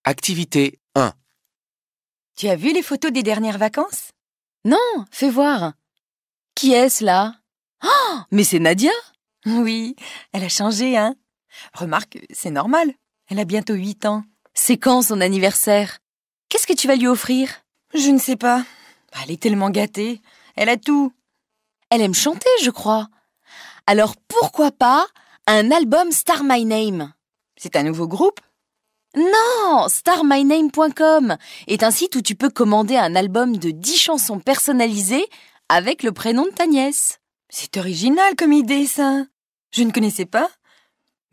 Activité 1. Tu as vu les photos des dernières vacances? Non, fais voir. Qui est-ce là? Oh, mais c'est Nadia! Oui, elle a changé, hein? Remarque, c'est normal. Elle a bientôt 8 ans. C'est quand son anniversaire? Qu'est-ce que tu vas lui offrir? Je ne sais pas. Elle est tellement gâtée. Elle a tout. Elle aime chanter, je crois. Alors pourquoi pas un album Star My Name? C'est un nouveau groupe? Non, starmyname.com est un site où tu peux commander un album de 10 chansons personnalisées avec le prénom de ta nièce. C'est original comme idée, ça. Je ne connaissais pas.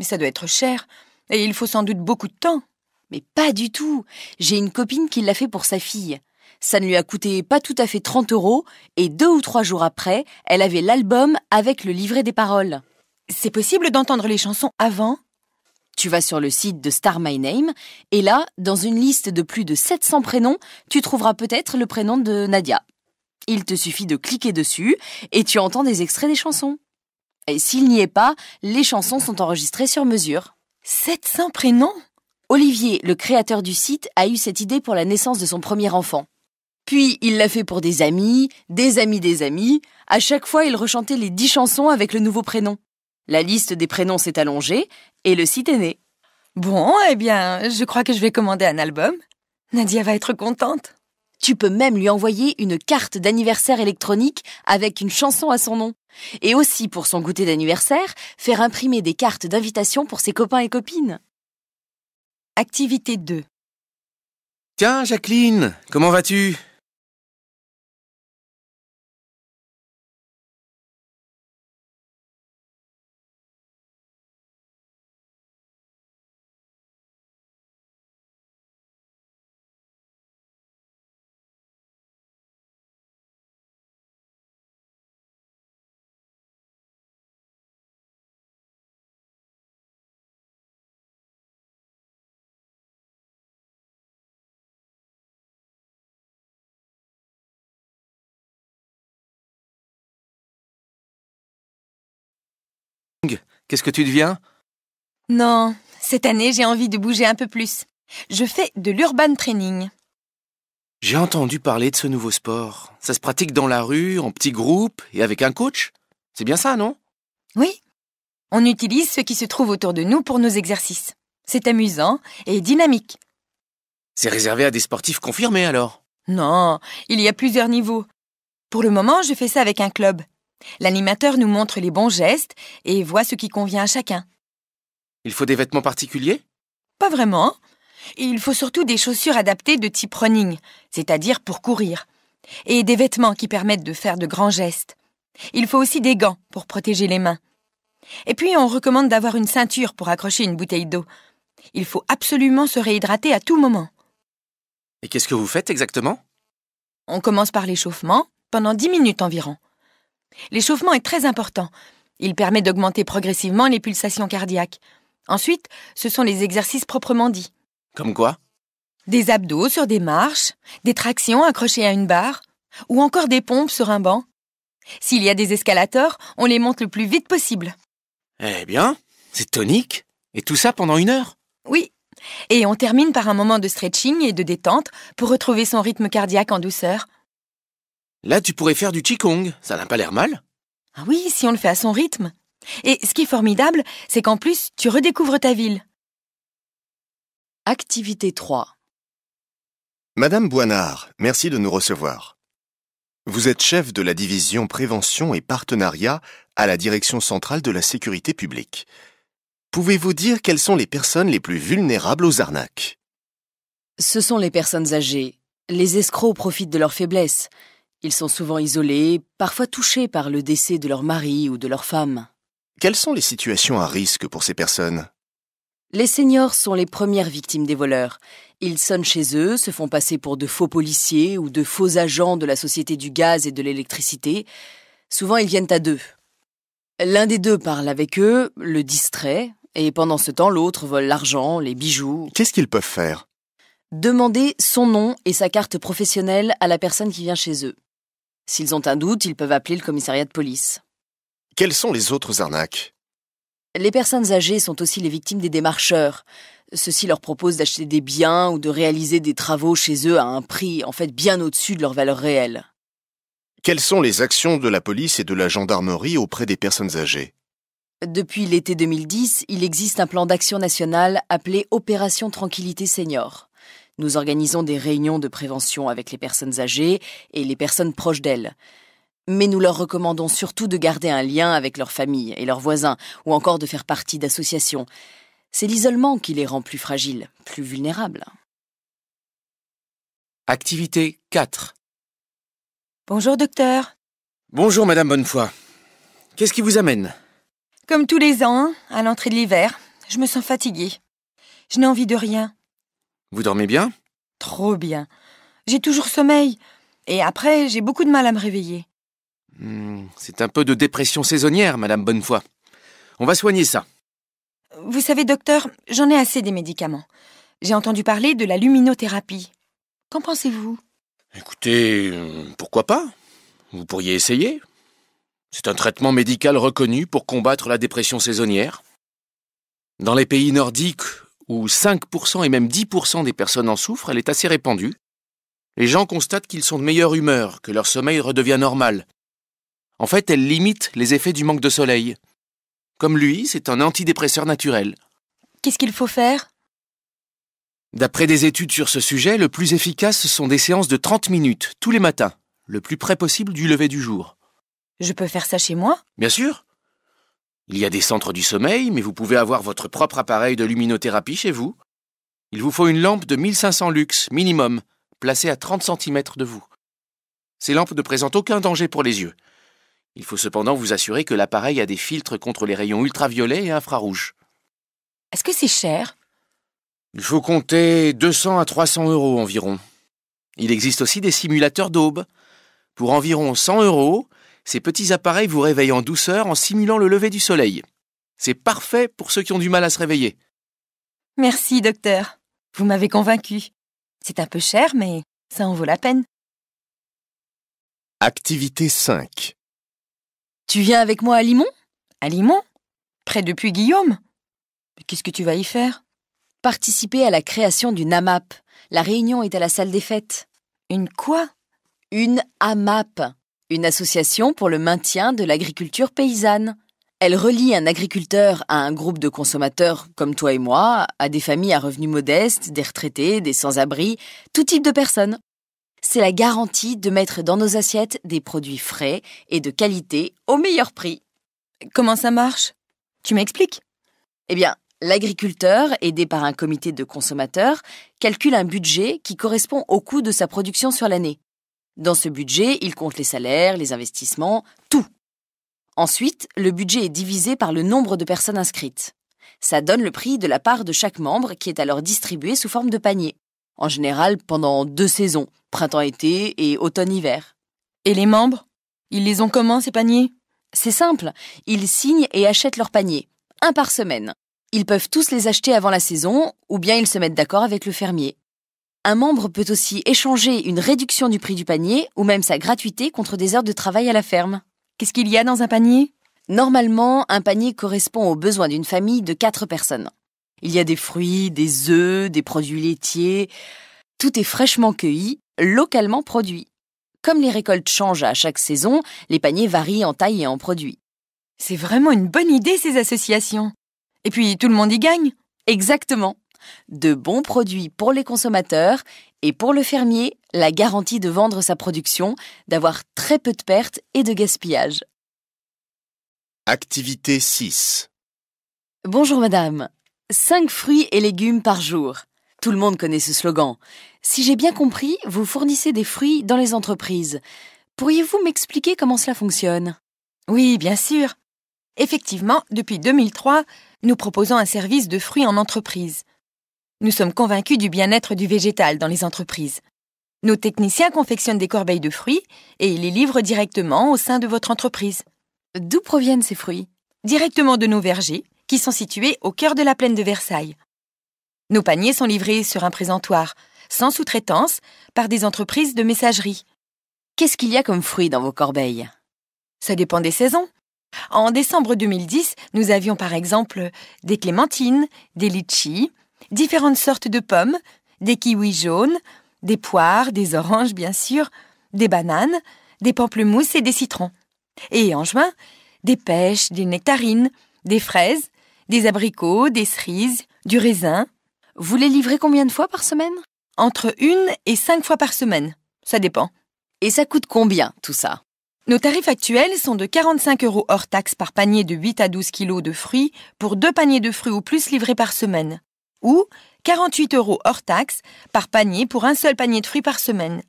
Mais ça doit être cher. Et il faut sans doute beaucoup de temps. Mais pas du tout. J'ai une copine qui l'a fait pour sa fille. Ça ne lui a coûté pas tout à fait 30 € et 2 ou 3 jours après, elle avait l'album avec le livret des paroles. C'est possible d'entendre les chansons avant? Tu vas sur le site de Star My Name et là, dans une liste de plus de 700 prénoms, tu trouveras peut-être le prénom de Nadia. Il te suffit de cliquer dessus et tu entends des extraits des chansons. Et s'il n'y est pas, les chansons sont enregistrées sur mesure. 700 prénoms? Olivier, le créateur du site, a eu cette idée pour la naissance de son premier enfant. Puis, il l'a fait pour des amis, des amis des amis. À chaque fois, il rechantait les 10 chansons avec le nouveau prénom. La liste des prénoms s'est allongée et le site est né. Bon, eh bien, je crois que je vais commander un album. Nadia va être contente. Tu peux même lui envoyer une carte d'anniversaire électronique avec une chanson à son nom. Et aussi, pour son goûter d'anniversaire, faire imprimer des cartes d'invitation pour ses copains et copines. Activité 2. Tiens, Jacqueline, comment vas-tu? Qu'est-ce que tu deviens? Non, cette année, j'ai envie de bouger un peu plus. Je fais de l'urban training. J'ai entendu parler de ce nouveau sport. Ça se pratique dans la rue, en petits groupes et avec un coach. C'est bien ça, non? Oui, on utilise ce qui se trouve autour de nous pour nos exercices. C'est amusant et dynamique. C'est réservé à des sportifs confirmés alors? Non, il y a plusieurs niveaux. Pour le moment, je fais ça avec un club. L'animateur nous montre les bons gestes et voit ce qui convient à chacun. Il faut des vêtements particuliers? Pas vraiment. Il faut surtout des chaussures adaptées de type running, c'est-à-dire pour courir, et des vêtements qui permettent de faire de grands gestes. Il faut aussi des gants pour protéger les mains. Et puis, on recommande d'avoir une ceinture pour accrocher une bouteille d'eau. Il faut absolument se réhydrater à tout moment. Et qu'est-ce que vous faites exactement? On commence par l'échauffement, pendant 10 minutes environ. L'échauffement est très important. Il permet d'augmenter progressivement les pulsations cardiaques. Ensuite, ce sont les exercices proprement dits. Comme quoi? Des abdos sur des marches, des tractions accrochées à une barre, ou encore des pompes sur un banc. S'il y a des escalators, on les monte le plus vite possible. Eh bien, c'est tonique. Et tout ça pendant 1 heure? Oui. Et on termine par un moment de stretching et de détente pour retrouver son rythme cardiaque en douceur. Là, tu pourrais faire du qigong. Ça n'a pas l'air mal. Ah oui, si on le fait à son rythme. Et ce qui est formidable, c'est qu'en plus, tu redécouvres ta ville. Activité 3. Madame Boinard, merci de nous recevoir. Vous êtes chef de la division prévention et partenariat à la Direction centrale de la sécurité publique. Pouvez-vous dire quelles sont les personnes les plus vulnérables aux arnaques? Ce sont les personnes âgées. Les escrocs profitent de leur faiblesse. Ils sont souvent isolés, parfois touchés par le décès de leur mari ou de leur femme. Quelles sont les situations à risque pour ces personnes? Les seniors sont les premières victimes des voleurs. Ils sonnent chez eux, se font passer pour de faux policiers ou de faux agents de la Société du gaz et de l'électricité. Souvent, ils viennent à 2. L'un des 2 parle avec eux, le distrait, et pendant ce temps, l'autre vole l'argent, les bijoux. Qu'est-ce qu'ils peuvent faire? Demander son nom et sa carte professionnelle à la personne qui vient chez eux. S'ils ont un doute, ils peuvent appeler le commissariat de police. Quelles sont les autres arnaques? Les personnes âgées sont aussi les victimes des démarcheurs. Ceux-ci leur proposent d'acheter des biens ou de réaliser des travaux chez eux à un prix, en fait, bien au-dessus de leur valeur réelle. Quelles sont les actions de la police et de la gendarmerie auprès des personnes âgées? Depuis l'été 2010, il existe un plan d'action national appelé Opération Tranquillité Senior. Nous organisons des réunions de prévention avec les personnes âgées et les personnes proches d'elles. Mais nous leur recommandons surtout de garder un lien avec leur famille et leurs voisins, ou encore de faire partie d'associations. C'est l'isolement qui les rend plus fragiles, plus vulnérables. Activité 4. Bonjour, docteur. Bonjour, Madame Bonnefoy. Qu'est-ce qui vous amène? Comme tous les ans, à l'entrée de l'hiver, je me sens fatiguée. Je n'ai envie de rien. Vous dormez bien? Trop bien. J'ai toujours sommeil. Et après, j'ai beaucoup de mal à me réveiller. C'est un peu de dépression saisonnière, Madame Bonnefoy. On va soigner ça. Vous savez, docteur, j'en ai assez des médicaments. J'ai entendu parler de la luminothérapie. Qu'en pensez-vous? Écoutez, pourquoi pas? Vous pourriez essayer. C'est un traitement médical reconnu pour combattre la dépression saisonnière. Dans les pays nordiques, où 5% et même 10% des personnes en souffrent, elle est assez répandue. Les gens constatent qu'ils sont de meilleure humeur, que leur sommeil redevient normal. En fait, elle limite les effets du manque de soleil. Comme lui, c'est un antidépresseur naturel. Qu'est-ce qu'il faut faire? D'après des études sur ce sujet, le plus efficace sont des séances de 30 minutes, tous les matins, le plus près possible du lever du jour. Je peux faire ça chez moi? Bien sûr. Il y a des centres du sommeil, mais vous pouvez avoir votre propre appareil de luminothérapie chez vous. Il vous faut une lampe de 1500 lux minimum, placée à 30 cm de vous. Ces lampes ne présentent aucun danger pour les yeux. Il faut cependant vous assurer que l'appareil a des filtres contre les rayons ultraviolets et infrarouges. Est-ce que c'est cher? Il faut compter 200 à 300 € environ. Il existe aussi des simulateurs d'aube. Pour environ 100 €, ces petits appareils vous réveillent en douceur en simulant le lever du soleil. C'est parfait pour ceux qui ont du mal à se réveiller. Merci, docteur. Vous m'avez convaincu. C'est un peu cher, mais ça en vaut la peine. Activité 5. Tu viens avec moi à Limon? À Limon? Près de Puy-Guillaume? Qu'est-ce que tu vas y faire? Participer à la création d'une AMAP. La réunion est à la salle des fêtes. Une quoi? Une AMAP, une association pour le maintien de l'agriculture paysanne. Elle relie un agriculteur à un groupe de consommateurs comme toi et moi, à des familles à revenus modestes, des retraités, des sans-abri, tout type de personnes. C'est la garantie de mettre dans nos assiettes des produits frais et de qualité au meilleur prix. Comment ça marche? Tu m'expliques? Eh bien, l'agriculteur, aidé par un comité de consommateurs, calcule un budget qui correspond au coût de sa production sur l'année. Dans ce budget, il compte les salaires, les investissements, tout. Ensuite, le budget est divisé par le nombre de personnes inscrites. Ça donne le prix de la part de chaque membre qui est alors distribué sous forme de panier. En général, pendant 2 saisons, printemps-été et automne-hiver. Et les membres? Ils les ont comment, ces paniers? C'est simple, ils signent et achètent leur panier, 1 par semaine. Ils peuvent tous les acheter avant la saison, ou bien ils se mettent d'accord avec le fermier. Un membre peut aussi échanger une réduction du prix du panier, ou même sa gratuité contre des heures de travail à la ferme. Qu'est-ce qu'il y a dans un panier? Normalement, un panier correspond aux besoins d'une famille de 4 personnes. Il y a des fruits, des œufs, des produits laitiers. Tout est fraîchement cueilli, localement produit. Comme les récoltes changent à chaque saison, les paniers varient en taille et en produits. C'est vraiment une bonne idée, ces associations. Et puis, tout le monde y gagne. Exactement. De bons produits pour les consommateurs et pour le fermier, la garantie de vendre sa production, d'avoir très peu de pertes et de gaspillage. Activité 6. Bonjour madame. 5 fruits et légumes par jour. Tout le monde connaît ce slogan. Si j'ai bien compris, vous fournissez des fruits dans les entreprises. Pourriez-vous m'expliquer comment cela fonctionne? Oui, bien sûr. Effectivement, depuis 2003, nous proposons un service de fruits en entreprise. Nous sommes convaincus du bien-être du végétal dans les entreprises. Nos techniciens confectionnent des corbeilles de fruits et les livrent directement au sein de votre entreprise. D'où proviennent ces fruits? Directement de nos vergers, qui sont situés au cœur de la plaine de Versailles. Nos paniers sont livrés sur un présentoir, sans sous-traitance, par des entreprises de messagerie. Qu'est-ce qu'il y a comme fruits dans vos corbeilles? Ça dépend des saisons. En décembre 2010, nous avions par exemple des clémentines, des litchis, différentes sortes de pommes, des kiwis jaunes, des poires, des oranges bien sûr, des bananes, des pamplemousses et des citrons. Et en juin, des pêches, des nectarines, des fraises, des abricots, des cerises, du raisin. Vous les livrez combien de fois par semaine? Entre 1 et 5 fois par semaine. Ça dépend. Et ça coûte combien, tout ça? Nos tarifs actuels sont de 45 € hors taxe par panier de 8 à 12 kilos de fruits pour 2 paniers de fruits ou plus livrés par semaine. Ou 48 € hors taxe par panier pour un seul panier de fruits par semaine.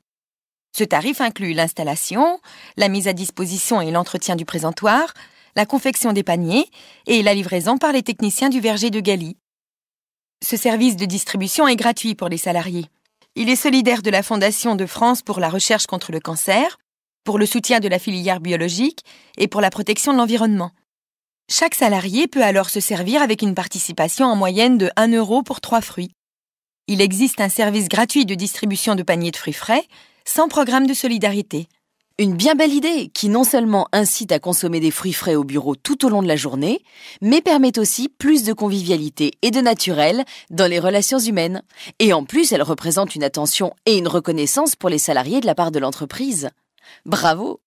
Ce tarif inclut l'installation, la mise à disposition et l'entretien du présentoir, la confection des paniers et la livraison par les techniciens du verger de Galie. Ce service de distribution est gratuit pour les salariés. Il est solidaire de la Fondation de France pour la recherche contre le cancer, pour le soutien de la filière biologique et pour la protection de l'environnement. Chaque salarié peut alors se servir avec une participation en moyenne de 1 € pour 3 fruits. Il existe un service gratuit de distribution de paniers de fruits frais, sans programme de solidarité. Une bien belle idée qui non seulement incite à consommer des fruits frais au bureau tout au long de la journée, mais permet aussi plus de convivialité et de naturel dans les relations humaines. Et en plus, elle représente une attention et une reconnaissance pour les salariés de la part de l'entreprise. Bravo!